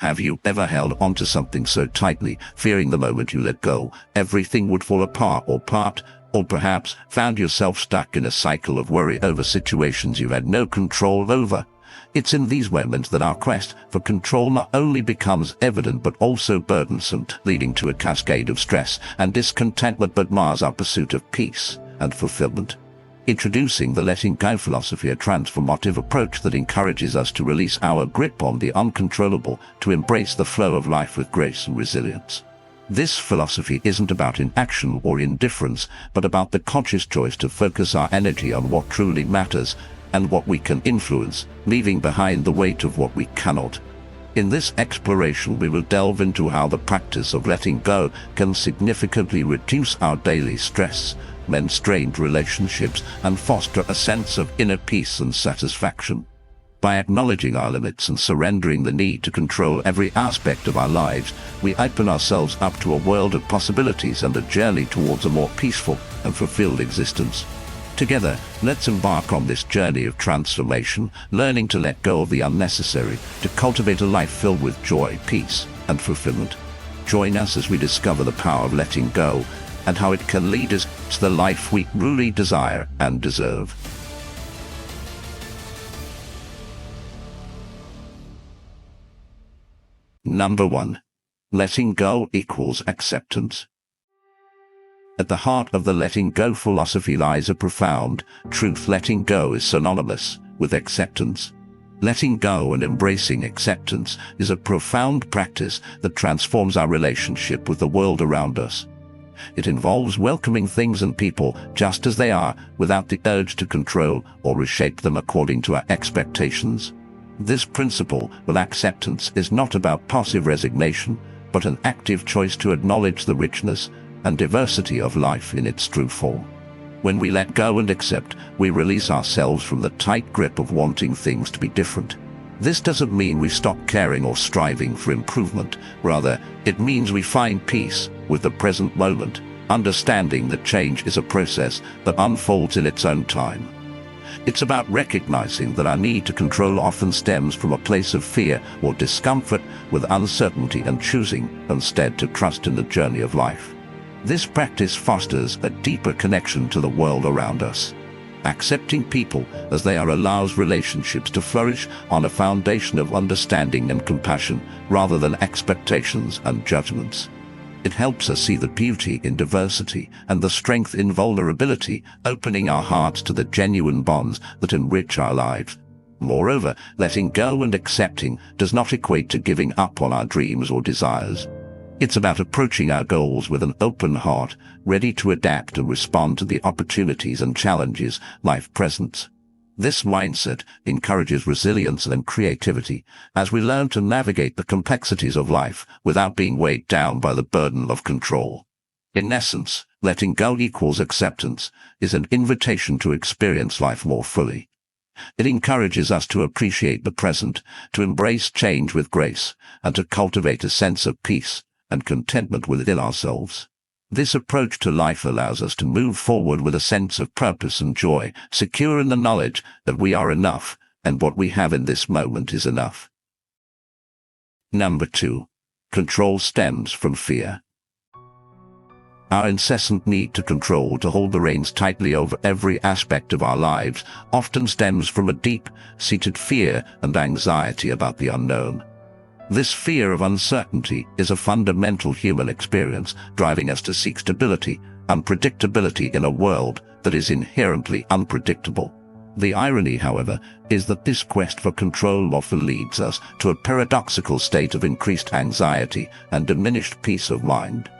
Have you ever held onto something so tightly, fearing the moment you let go, everything would fall apart, or perhaps found yourself stuck in a cycle of worry over situations you had no control over? It's in these moments that our quest for control not only becomes evident but also burdensome, leading to a cascade of stress and discontentment that mars our pursuit of peace and fulfillment. Introducing the letting go philosophy, a transformative approach that encourages us to release our grip on the uncontrollable, to embrace the flow of life with grace and resilience. This philosophy isn't about inaction or indifference, but about the conscious choice to focus our energy on what truly matters and what we can influence, leaving behind the weight of what we cannot. In this exploration, we will delve into how the practice of letting go can significantly reduce our daily stress, mend strained relationships, and foster a sense of inner peace and satisfaction. By acknowledging our limits and surrendering the need to control every aspect of our lives, we open ourselves up to a world of possibilities and a journey towards a more peaceful and fulfilled existence. Together, let's embark on this journey of transformation, learning to let go of the unnecessary, to cultivate a life filled with joy, peace, and fulfillment. Join us as we discover the power of letting go and how it can lead us to the life we truly desire and deserve. Number 1. Letting go equals acceptance. At the heart of the letting go philosophy lies a profound truth. Letting go is synonymous with acceptance. Letting go and embracing acceptance is a profound practice that transforms our relationship with the world around us. It involves welcoming things and people just as they are, without the urge to control or reshape them according to our expectations. This principle of acceptance is not about passive resignation, but an active choice to acknowledge the richness and diversity of life in its true form. When we let go and accept, we release ourselves from the tight grip of wanting things to be different. This doesn't mean we stop caring or striving for improvement. Rather, it means we find peace with the present moment, understanding that change is a process that unfolds in its own time. It's about recognizing that our need to control often stems from a place of fear or discomfort with uncertainty, and choosing instead to trust in the journey of life. This practice fosters a deeper connection to the world around us. Accepting people as they are allows relationships to flourish on a foundation of understanding and compassion rather than expectations and judgments. It helps us see the beauty in diversity and the strength in vulnerability, opening our hearts to the genuine bonds that enrich our lives. Moreover, letting go and accepting does not equate to giving up on our dreams or desires. It's about approaching our goals with an open heart, ready to adapt and respond to the opportunities and challenges life presents. This mindset encourages resilience and creativity as we learn to navigate the complexities of life without being weighed down by the burden of control. In essence, letting go equals acceptance is an invitation to experience life more fully. It encourages us to appreciate the present, to embrace change with grace, and to cultivate a sense of peace and contentment within ourselves. This approach to life allows us to move forward with a sense of purpose and joy, secure in the knowledge that we are enough, and what we have in this moment is enough. Number 2. Control stems from fear. Our incessant need to control, to hold the reins tightly over every aspect of our lives, often stems from a deep-seated fear and anxiety about the unknown. This fear of uncertainty is a fundamental human experience, driving us to seek stability, unpredictability in a world that is inherently unpredictable. The irony, however, is that this quest for control often leads us to a paradoxical state of increased anxiety and diminished peace of mind.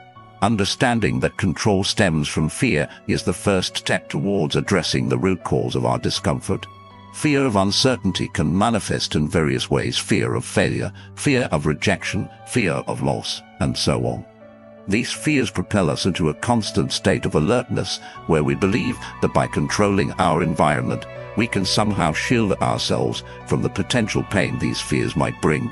Understanding that control stems from fear is the first step towards addressing the root cause of our discomfort. Fear of uncertainty can manifest in various ways: fear of failure, fear of rejection, fear of loss, and so on. These fears propel us into a constant state of alertness, where we believe that by controlling our environment, we can somehow shield ourselves from the potential pain these fears might bring.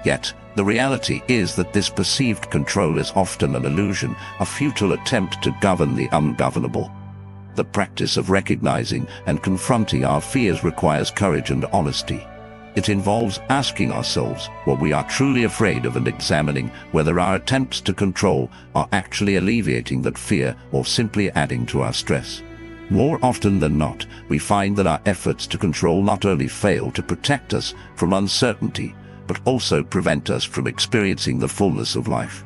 Yet, the reality is that this perceived control is often an illusion, a futile attempt to govern the ungovernable. The practice of recognizing and confronting our fears requires courage and honesty. It involves asking ourselves what we are truly afraid of and examining whether our attempts to control are actually alleviating that fear or simply adding to our stress. More often than not, we find that our efforts to control not only fail to protect us from uncertainty, but also prevent us from experiencing the fullness of life.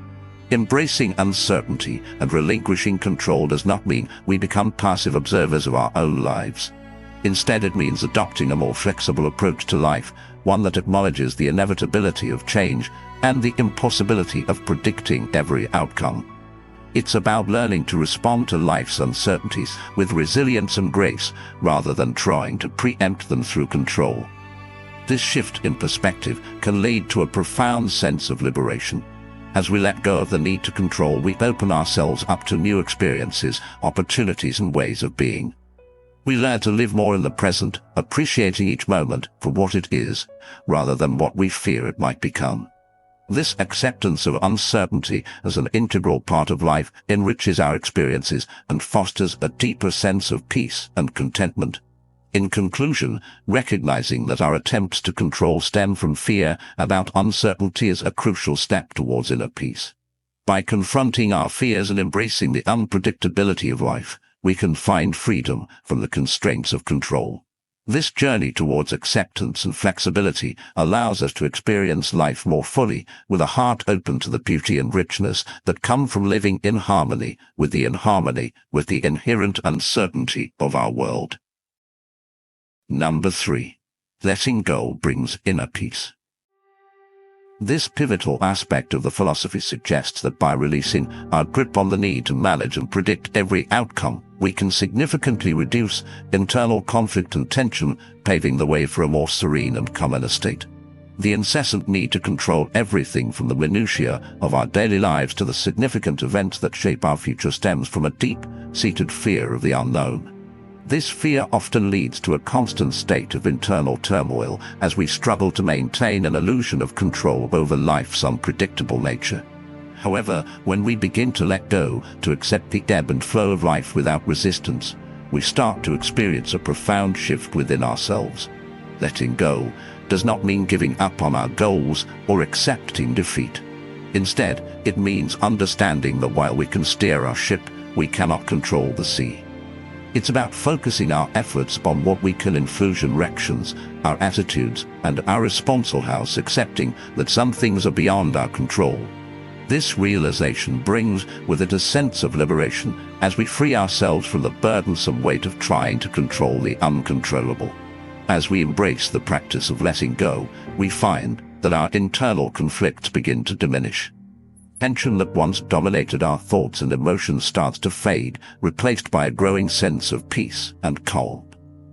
Embracing uncertainty and relinquishing control does not mean we become passive observers of our own lives. Instead, it means adopting a more flexible approach to life, one that acknowledges the inevitability of change and the impossibility of predicting every outcome. It's about learning to respond to life's uncertainties with resilience and grace, rather than trying to preempt them through control. This shift in perspective can lead to a profound sense of liberation. As we let go of the need to control, we open ourselves up to new experiences, opportunities, and ways of being. We learn to live more in the present, appreciating each moment for what it is, rather than what we fear it might become. This acceptance of uncertainty as an integral part of life enriches our experiences and fosters a deeper sense of peace and contentment. In conclusion, recognizing that our attempts to control stem from fear about uncertainty is a crucial step towards inner peace. By confronting our fears and embracing the unpredictability of life, we can find freedom from the constraints of control. This journey towards acceptance and flexibility allows us to experience life more fully, with a heart open to the beauty and richness that come from living in harmony with the inherent uncertainty of our world. Number 3. Letting go brings inner peace. This pivotal aspect of the philosophy suggests that by releasing our grip on the need to manage and predict every outcome, we can significantly reduce internal conflict and tension, paving the way for a more serene and calm inner state. The incessant need to control everything from the minutiae of our daily lives to the significant events that shape our future stems from a deep-seated fear of the unknown. This fear often leads to a constant state of internal turmoil as we struggle to maintain an illusion of control over life's unpredictable nature. However, when we begin to let go, to accept the ebb and flow of life without resistance, we start to experience a profound shift within ourselves. Letting go does not mean giving up on our goals or accepting defeat. Instead, it means understanding that while we can steer our ship, we cannot control the sea. It's about focusing our efforts upon what we can influence: directions, our attitudes, and our responsibilities, accepting that some things are beyond our control. This realization brings with it a sense of liberation as we free ourselves from the burdensome weight of trying to control the uncontrollable. As we embrace the practice of letting go, we find that our internal conflicts begin to diminish. Tension that once dominated our thoughts and emotions starts to fade, replaced by a growing sense of peace and calm.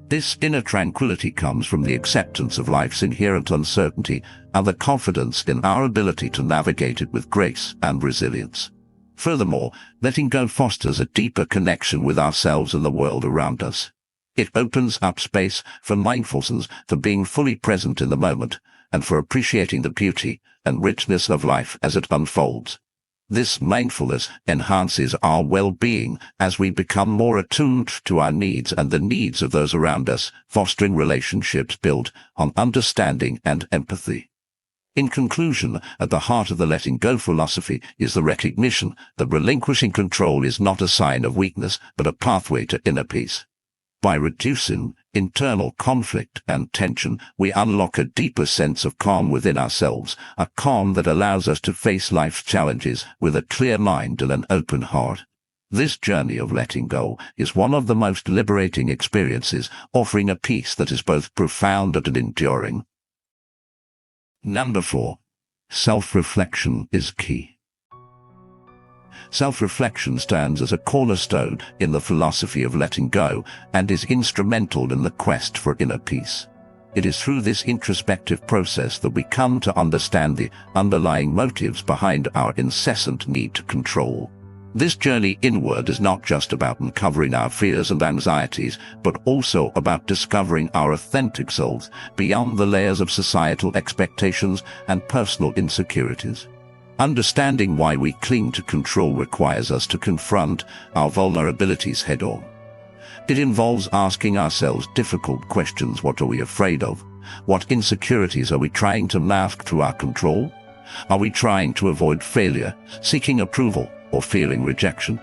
This inner tranquility comes from the acceptance of life's inherent uncertainty and the confidence in our ability to navigate it with grace and resilience. Furthermore, letting go fosters a deeper connection with ourselves and the world around us. It opens up space for mindfulness, for being fully present in the moment, and for appreciating the beauty and richness of life as it unfolds. This mindfulness enhances our well-being as we become more attuned to our needs and the needs of those around us, fostering relationships built on understanding and empathy. In conclusion, at the heart of the letting go philosophy is the recognition that relinquishing control is not a sign of weakness, but a pathway to inner peace. By reducing internal conflict and tension, we unlock a deeper sense of calm within ourselves, a calm that allows us to face life's challenges with a clear mind and an open heart. This journey of letting go is one of the most liberating experiences, offering a peace that is both profound and enduring. Number 4. Self-reflection is key. Self-reflection stands as a cornerstone in the philosophy of letting go and is instrumental in the quest for inner peace. It is through this introspective process that we come to understand the underlying motives behind our incessant need to control. This journey inward is not just about uncovering our fears and anxieties, but also about discovering our authentic selves beyond the layers of societal expectations and personal insecurities. Understanding why we cling to control requires us to confront our vulnerabilities head-on. It involves asking ourselves difficult questions. What are we afraid of? What insecurities are we trying to mask through our control? Are we trying to avoid failure, seeking approval, or fearing rejection?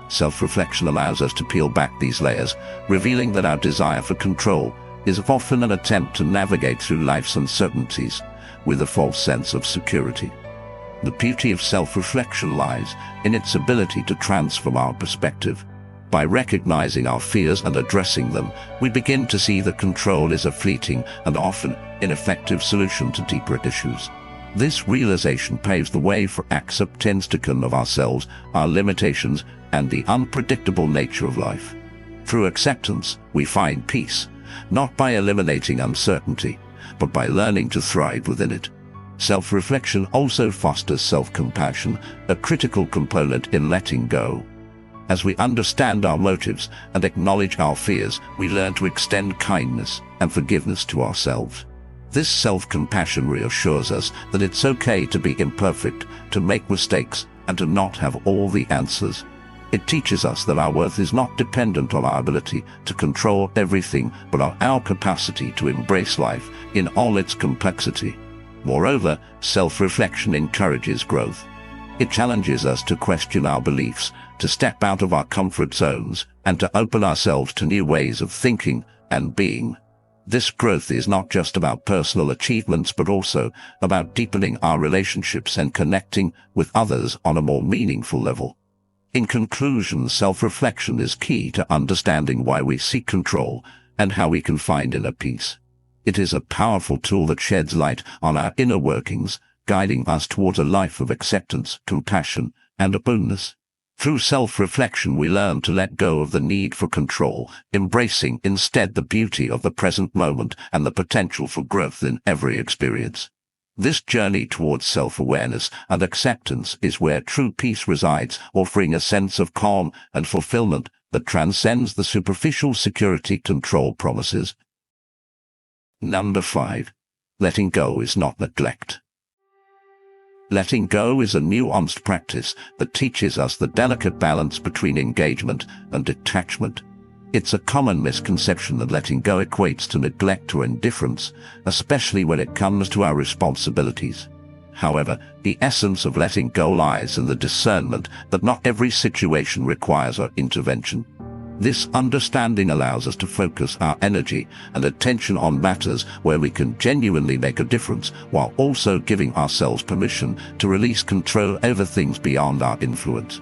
Self-reflection allows us to peel back these layers, revealing that our desire for control is often an attempt to navigate through life's uncertainties with a false sense of security. The beauty of self-reflection lies in its ability to transform our perspective. By recognizing our fears and addressing them, we begin to see that control is a fleeting and often ineffective solution to deeper issues. This realization paves the way for acceptance of ourselves, our limitations, and the unpredictable nature of life. Through acceptance, we find peace, not by eliminating uncertainty, but by learning to thrive within it. Self-reflection also fosters self-compassion, a critical component in letting go. As we understand our motives and acknowledge our fears, we learn to extend kindness and forgiveness to ourselves. This self-compassion reassures us that it's okay to be imperfect, to make mistakes, and to not have all the answers. It teaches us that our worth is not dependent on our ability to control everything, but on our capacity to embrace life in all its complexity. Moreover, self-reflection encourages growth. It challenges us to question our beliefs, to step out of our comfort zones, and to open ourselves to new ways of thinking and being. This growth is not just about personal achievements, but also about deepening our relationships and connecting with others on a more meaningful level. In conclusion, self-reflection is key to understanding why we seek control and how we can find inner peace. It is a powerful tool that sheds light on our inner workings, guiding us towards a life of acceptance, compassion, and openness. Through self-reflection, we learn to let go of the need for control, embracing instead the beauty of the present moment and the potential for growth in every experience. This journey towards self-awareness and acceptance is where true peace resides, offering a sense of calm and fulfillment that transcends the superficial security control promises. Number 5. Letting go is not neglect. Letting go is a nuanced practice that teaches us the delicate balance between engagement and detachment. It's a common misconception that letting go equates to neglect or indifference, especially when it comes to our responsibilities. However, the essence of letting go lies in the discernment that not every situation requires our intervention. This understanding allows us to focus our energy and attention on matters where we can genuinely make a difference, while also giving ourselves permission to release control over things beyond our influence.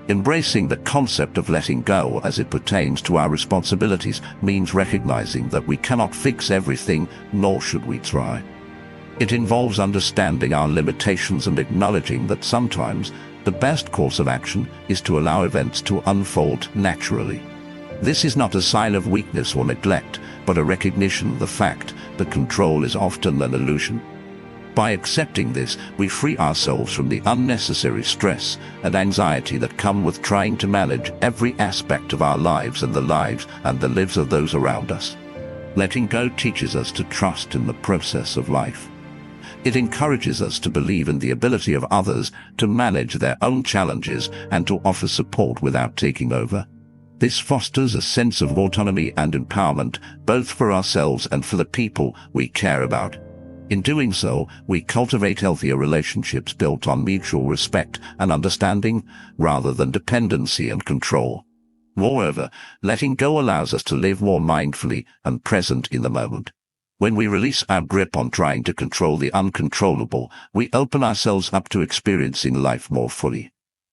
Embracing the concept of letting go as it pertains to our responsibilities means recognizing that we cannot fix everything, nor should we try. It involves understanding our limitations and acknowledging that sometimes the best course of action is to allow events to unfold naturally. This is not a sign of weakness or neglect, but a recognition of the fact that control is often an illusion. By accepting this, we free ourselves from the unnecessary stress and anxiety that come with trying to manage every aspect of our lives and the lives and the lives of those around us. Letting go teaches us to trust in the process of life. It encourages us to believe in the ability of others to manage their own challenges and to offer support without taking over. This fosters a sense of autonomy and empowerment, both for ourselves and for the people we care about. In doing so, we cultivate healthier relationships built on mutual respect and understanding, rather than dependency and control. Moreover, letting go allows us to live more mindfully and present in the moment. When we release our grip on trying to control the uncontrollable, we open ourselves up to experiencing life more fully.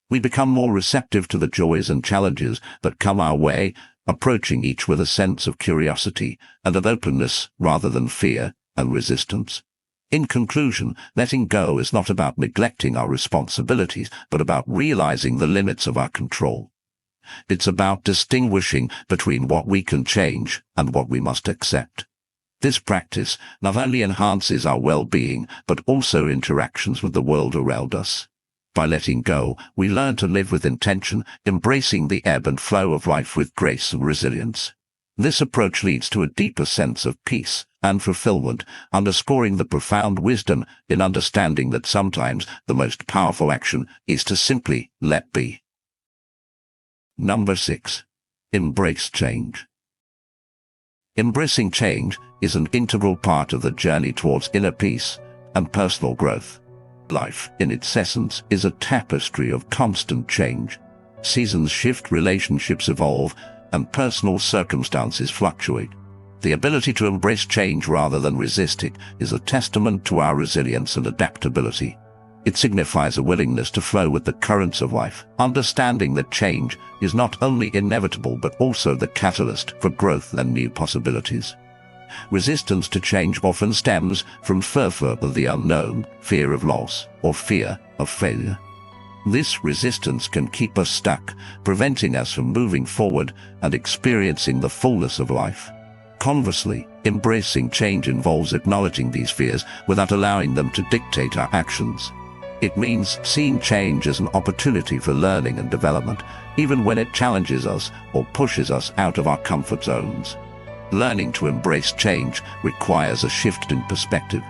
We become more receptive to the joys and challenges that come our way, approaching each with a sense of curiosity and of openness rather than fear and resistance. In conclusion, letting go is not about neglecting our responsibilities, but about realizing the limits of our control. It's about distinguishing between what we can change and what we must accept. This practice not only enhances our well-being, but also interactions with the world around us. By letting go, we learn to live with intention, embracing the ebb and flow of life with grace and resilience. This approach leads to a deeper sense of peace and fulfillment, underscoring the profound wisdom in understanding that sometimes the most powerful action is to simply let be. Number 6. Embrace change. Embracing change is an integral part of the journey towards inner peace and personal growth. Life, in its essence, is a tapestry of constant change. Seasons shift, relationships evolve, and personal circumstances fluctuate. The ability to embrace change rather than resist it is a testament to our resilience and adaptability. It signifies a willingness to flow with the currents of life, understanding that change is not only inevitable but also the catalyst for growth and new possibilities. Resistance to change often stems from fear of the unknown, fear of loss, or fear of failure. This resistance can keep us stuck, preventing us from moving forward and experiencing the fullness of life. Conversely, embracing change involves acknowledging these fears without allowing them to dictate our actions. It means seeing change as an opportunity for learning and development, even when it challenges us or pushes us out of our comfort zones. Learning to embrace change requires a shift in perspective.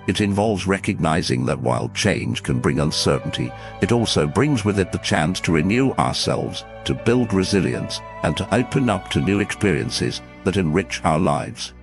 It involves recognizing that while change can bring uncertainty, it also brings with it the chance to renew ourselves, to build resilience, and to open up to new experiences that enrich our lives.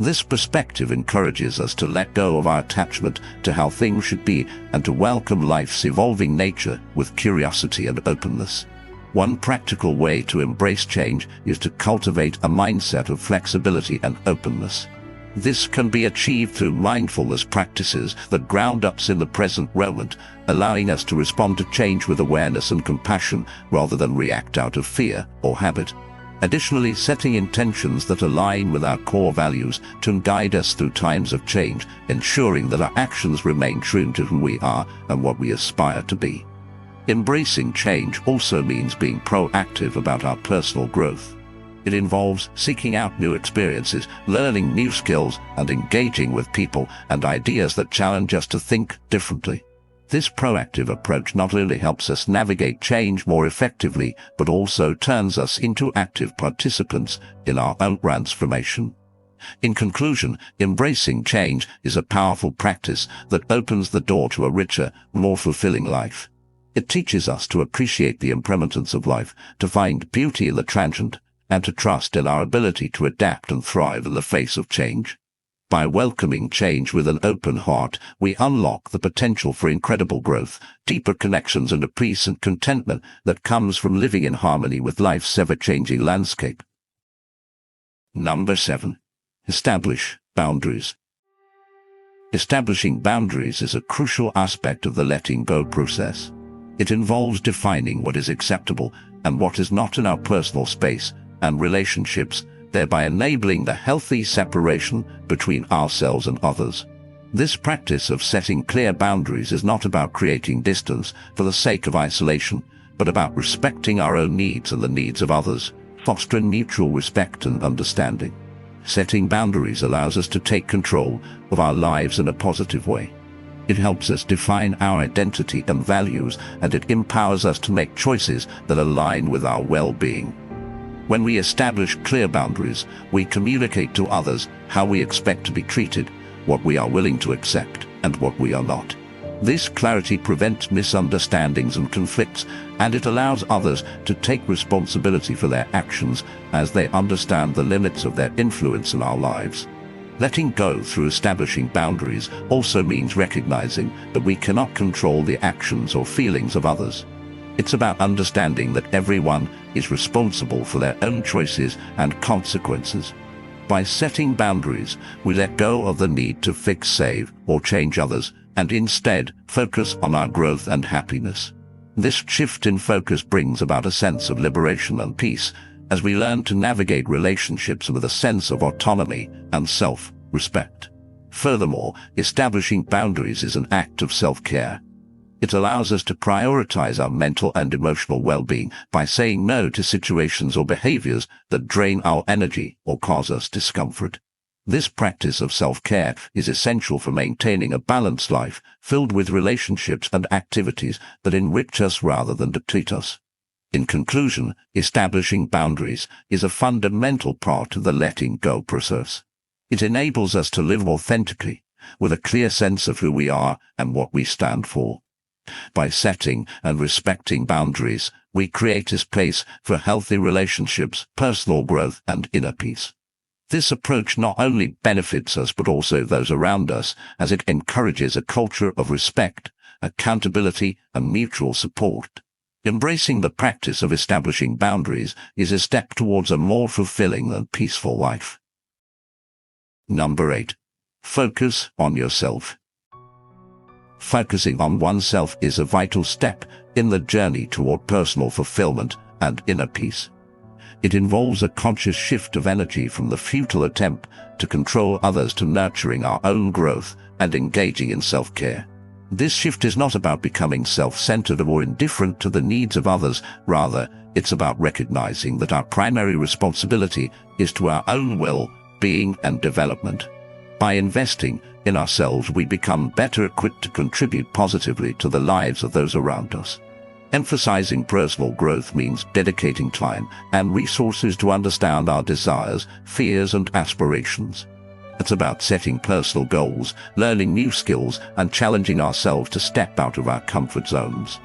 This perspective encourages us to let go of our attachment to how things should be and to welcome life's evolving nature with curiosity and openness. One practical way to embrace change is to cultivate a mindset of flexibility and openness. This can be achieved through mindfulness practices that ground us in the present moment, allowing us to respond to change with awareness and compassion rather than react out of fear or habit. Additionally, setting intentions that align with our core values to guide us through times of change, ensuring that our actions remain true to who we are and what we aspire to be. Embracing change also means being proactive about our personal growth. It involves seeking out new experiences, learning new skills, and engaging with people and ideas that challenge us to think differently. This proactive approach not only helps us navigate change more effectively, but also turns us into active participants in our own transformation. In conclusion, embracing change is a powerful practice that opens the door to a richer, more fulfilling life. It teaches us to appreciate the impermanence of life, to find beauty in the transient, and to trust in our ability to adapt and thrive in the face of change. By welcoming change with an open heart, we unlock the potential for incredible growth, deeper connections, and a peace and contentment that comes from living in harmony with life's ever-changing landscape. Number 7. Establish boundaries. Establishing boundaries is a crucial aspect of the letting go process. It involves defining what is acceptable and what is not in our personal space and relationships, thereby enabling the healthy separation between ourselves and others. This practice of setting clear boundaries is not about creating distance for the sake of isolation, but about respecting our own needs and the needs of others, fostering mutual respect and understanding. Setting boundaries allows us to take control of our lives in a positive way. It helps us define our identity and values, and it empowers us to make choices that align with our well-being. When we establish clear boundaries, we communicate to others how we expect to be treated, what we are willing to accept, and what we are not. This clarity prevents misunderstandings and conflicts, and it allows others to take responsibility for their actions as they understand the limits of their influence in our lives. Letting go through establishing boundaries also means recognizing that we cannot control the actions or feelings of others. It's about understanding that everyone is responsible for their own choices and consequences. By setting boundaries, we let go of the need to fix, save, or change others, and instead focus on our growth and happiness. This shift in focus brings about a sense of liberation and peace, as we learn to navigate relationships with a sense of autonomy and self-respect. Furthermore, establishing boundaries is an act of self-care. It allows us to prioritize our mental and emotional well-being by saying no to situations or behaviors that drain our energy or cause us discomfort. This practice of self-care is essential for maintaining a balanced life filled with relationships and activities that enrich us rather than deplete us. In conclusion, establishing boundaries is a fundamental part of the letting go process. It enables us to live authentically, with a clear sense of who we are and what we stand for. By setting and respecting boundaries, we create a space for healthy relationships, personal growth, and inner peace. This approach not only benefits us but also those around us, as it encourages a culture of respect, accountability, and mutual support. Embracing the practice of establishing boundaries is a step towards a more fulfilling and peaceful life. Number 8. Focus on yourself. Focusing on oneself is a vital step in the journey toward personal fulfillment and inner peace. It involves a conscious shift of energy from the futile attempt to control others to nurturing our own growth and engaging in self-care. This shift is not about becoming self-centered or indifferent to the needs of others. Rather, it's about recognizing that our primary responsibility is to our own well-being and development. By investing in ourselves, we become better equipped to contribute positively to the lives of those around us. Emphasizing personal growth means dedicating time and resources to understand our desires, fears, and aspirations. It's about setting personal goals, learning new skills, and challenging ourselves to step out of our comfort zones.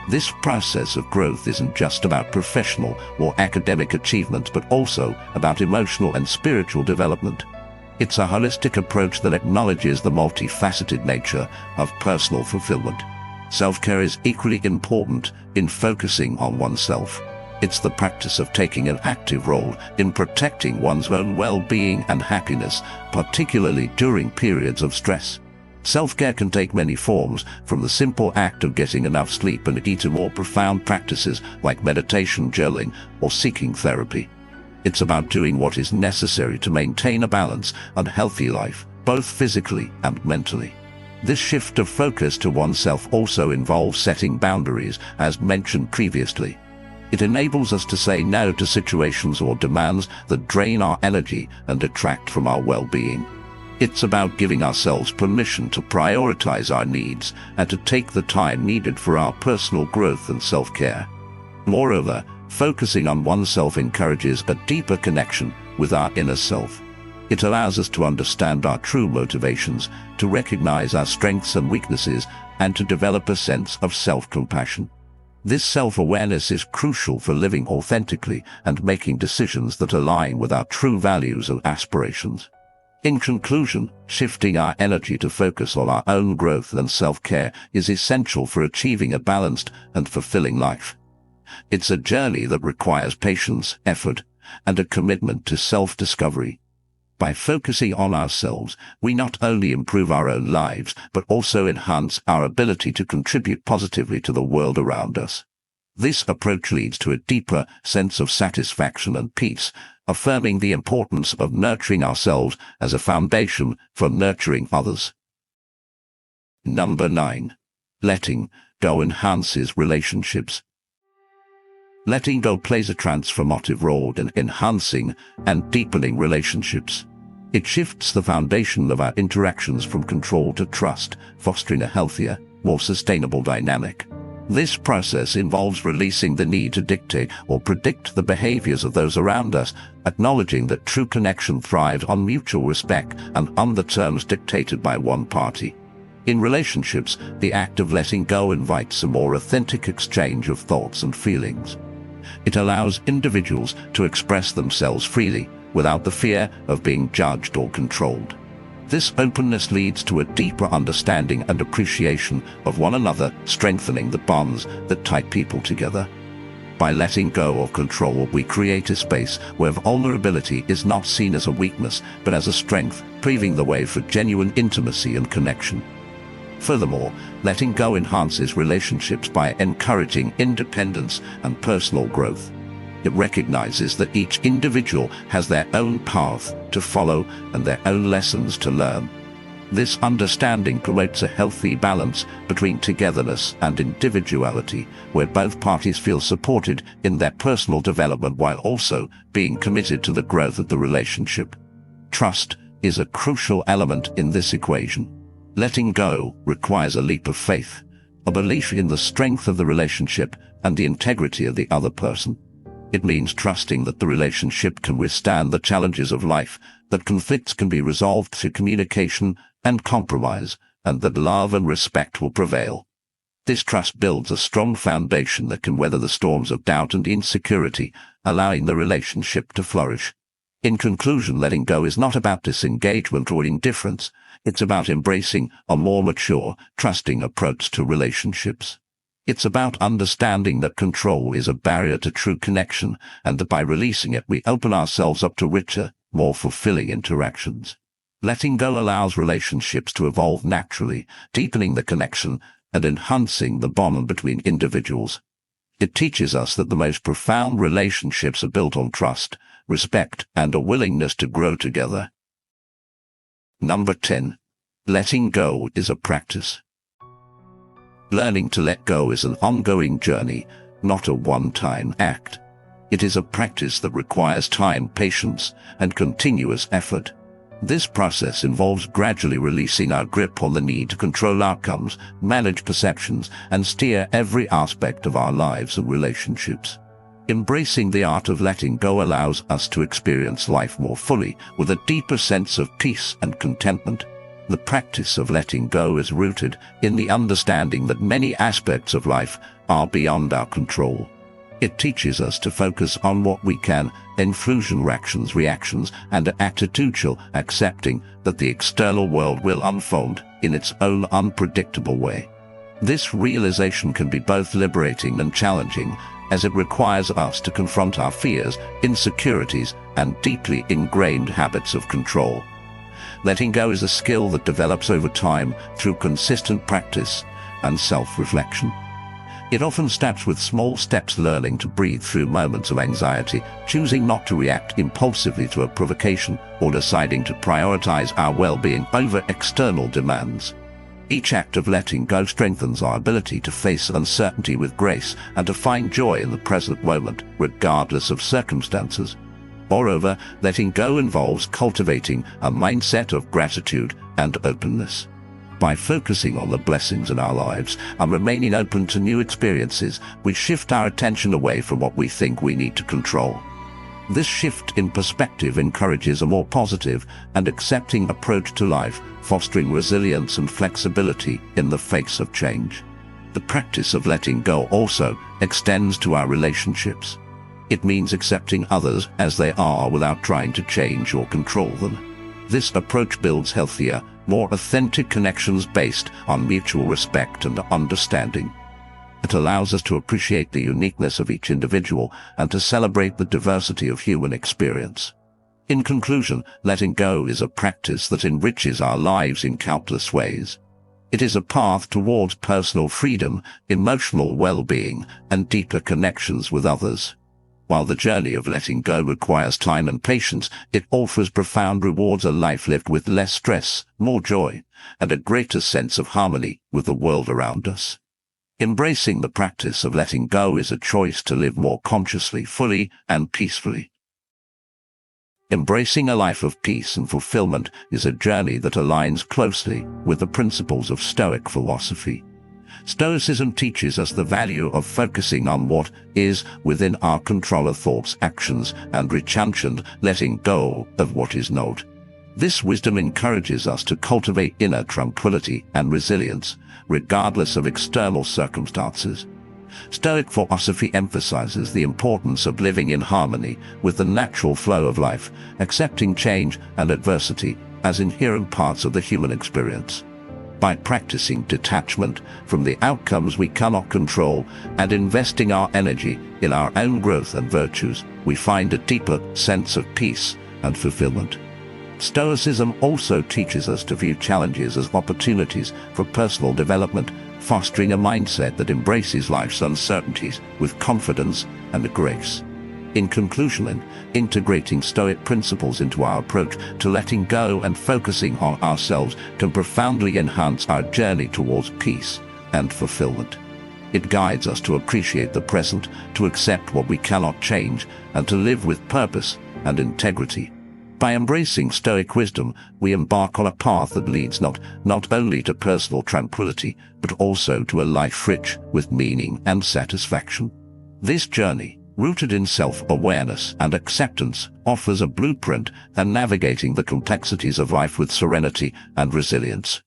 This process of growth isn't just about professional or academic achievements, but also about emotional and spiritual development. It's a holistic approach that acknowledges the multifaceted nature of personal fulfillment. Self-care is equally important in focusing on oneself. It's the practice of taking an active role in protecting one's own well-being and happiness, particularly during periods of stress. Self-care can take many forms, from the simple act of getting enough sleep and to more profound practices like meditation, journaling, or seeking therapy. It's about doing what is necessary to maintain a balanced and healthy life, both physically and mentally. This shift of focus to oneself also involves setting boundaries, as mentioned previously. It enables us to say no to situations or demands that drain our energy and detract from our well-being. It's about giving ourselves permission to prioritize our needs and to take the time needed for our personal growth and self-care. Moreover, focusing on oneself encourages a deeper connection with our inner self. It allows us to understand our true motivations, to recognize our strengths and weaknesses, and to develop a sense of self-compassion. This self-awareness is crucial for living authentically and making decisions that align with our true values and aspirations. In conclusion, shifting our energy to focus on our own growth and self-care is essential for achieving a balanced and fulfilling life. It's a journey that requires patience, effort, and a commitment to self-discovery. By focusing on ourselves, we not only improve our own lives, but also enhance our ability to contribute positively to the world around us. This approach leads to a deeper sense of satisfaction and peace, affirming the importance of nurturing ourselves as a foundation for nurturing others. Number 9. Letting go enhances relationships. Letting go plays a transformative role in enhancing and deepening relationships. It shifts the foundation of our interactions from control to trust, fostering a healthier, more sustainable dynamic. This process involves releasing the need to dictate or predict the behaviors of those around us, acknowledging that true connection thrives on mutual respect and on the terms dictated by one party. In relationships, the act of letting go invites a more authentic exchange of thoughts and feelings. It allows individuals to express themselves freely, without the fear of being judged or controlled. This openness leads to a deeper understanding and appreciation of one another, strengthening the bonds that tie people together. By letting go of control, we create a space where vulnerability is not seen as a weakness, but as a strength, paving the way for genuine intimacy and connection. Furthermore, letting go enhances relationships by encouraging independence and personal growth. It recognizes that each individual has their own path to follow and their own lessons to learn. This understanding promotes a healthy balance between togetherness and individuality, where both parties feel supported in their personal development while also being committed to the growth of the relationship. Trust is a crucial element in this equation. Letting go requires a leap of faith, a belief in the strength of the relationship and the integrity of the other person. It means trusting that the relationship can withstand the challenges of life, that conflicts can be resolved through communication and compromise, and that love and respect will prevail. This trust builds a strong foundation that can weather the storms of doubt and insecurity, allowing the relationship to flourish. In conclusion, letting go is not about disengagement or indifference. It's about embracing a more mature, trusting approach to relationships. It's about understanding that control is a barrier to true connection, and that by releasing it we open ourselves up to richer, more fulfilling interactions. Letting go allows relationships to evolve naturally, deepening the connection and enhancing the bond between individuals. It teaches us that the most profound relationships are built on trust, respect, and a willingness to grow together. Number 10. Letting go is a practice. Learning to let go is an ongoing journey, not a one-time act. It is a practice that requires time, patience, and continuous effort. This process involves gradually releasing our grip on the need to control outcomes, manage perceptions, and steer every aspect of our lives and relationships. Embracing the art of letting go allows us to experience life more fully, with a deeper sense of peace and contentment. The practice of letting go is rooted in the understanding that many aspects of life are beyond our control. It teaches us to focus on what we can influence: actions, reactions, and attitudinal, accepting that the external world will unfold in its own unpredictable way. This realization can be both liberating and challenging, as it requires us to confront our fears, insecurities, and deeply ingrained habits of control. Letting go is a skill that develops over time through consistent practice and self-reflection. It often starts with small steps: learning to breathe through moments of anxiety, choosing not to react impulsively to a provocation, or deciding to prioritize our well-being over external demands. Each act of letting go strengthens our ability to face uncertainty with grace and to find joy in the present moment, regardless of circumstances. Moreover, letting go involves cultivating a mindset of gratitude and openness. By focusing on the blessings in our lives and remaining open to new experiences, we shift our attention away from what we think we need to control. This shift in perspective encourages a more positive and accepting approach to life, fostering resilience and flexibility in the face of change. The practice of letting go also extends to our relationships. It means accepting others as they are without trying to change or control them. This approach builds healthier, more authentic connections based on mutual respect and understanding. It allows us to appreciate the uniqueness of each individual and to celebrate the diversity of human experience. In conclusion, letting go is a practice that enriches our lives in countless ways. It is a path towards personal freedom, emotional well-being, and deeper connections with others. While the journey of letting go requires time and patience, it offers profound rewards: a life lived with less stress, more joy, and a greater sense of harmony with the world around us. Embracing the practice of letting go is a choice to live more consciously, fully, and peacefully. Embracing a life of peace and fulfillment is a journey that aligns closely with the principles of Stoic philosophy. Stoicism teaches us the value of focusing on what is within our control of thoughts, actions, and reactions, letting go of what is not. This wisdom encourages us to cultivate inner tranquility and resilience, regardless of external circumstances. Stoic philosophy emphasizes the importance of living in harmony with the natural flow of life, accepting change and adversity as inherent parts of the human experience. By practicing detachment from the outcomes we cannot control and investing our energy in our own growth and virtues, we find a deeper sense of peace and fulfillment. Stoicism also teaches us to view challenges as opportunities for personal development, fostering a mindset that embraces life's uncertainties with confidence and grace. In conclusion, integrating Stoic principles into our approach to letting go and focusing on ourselves can profoundly enhance our journey towards peace and fulfillment. It guides us to appreciate the present, to accept what we cannot change, and to live with purpose and integrity. By embracing Stoic wisdom, we embark on a path that leads not only to personal tranquility, but also to a life rich with meaning and satisfaction. This journey, rooted in self-awareness and acceptance, offers a blueprint for navigating the complexities of life with serenity and resilience.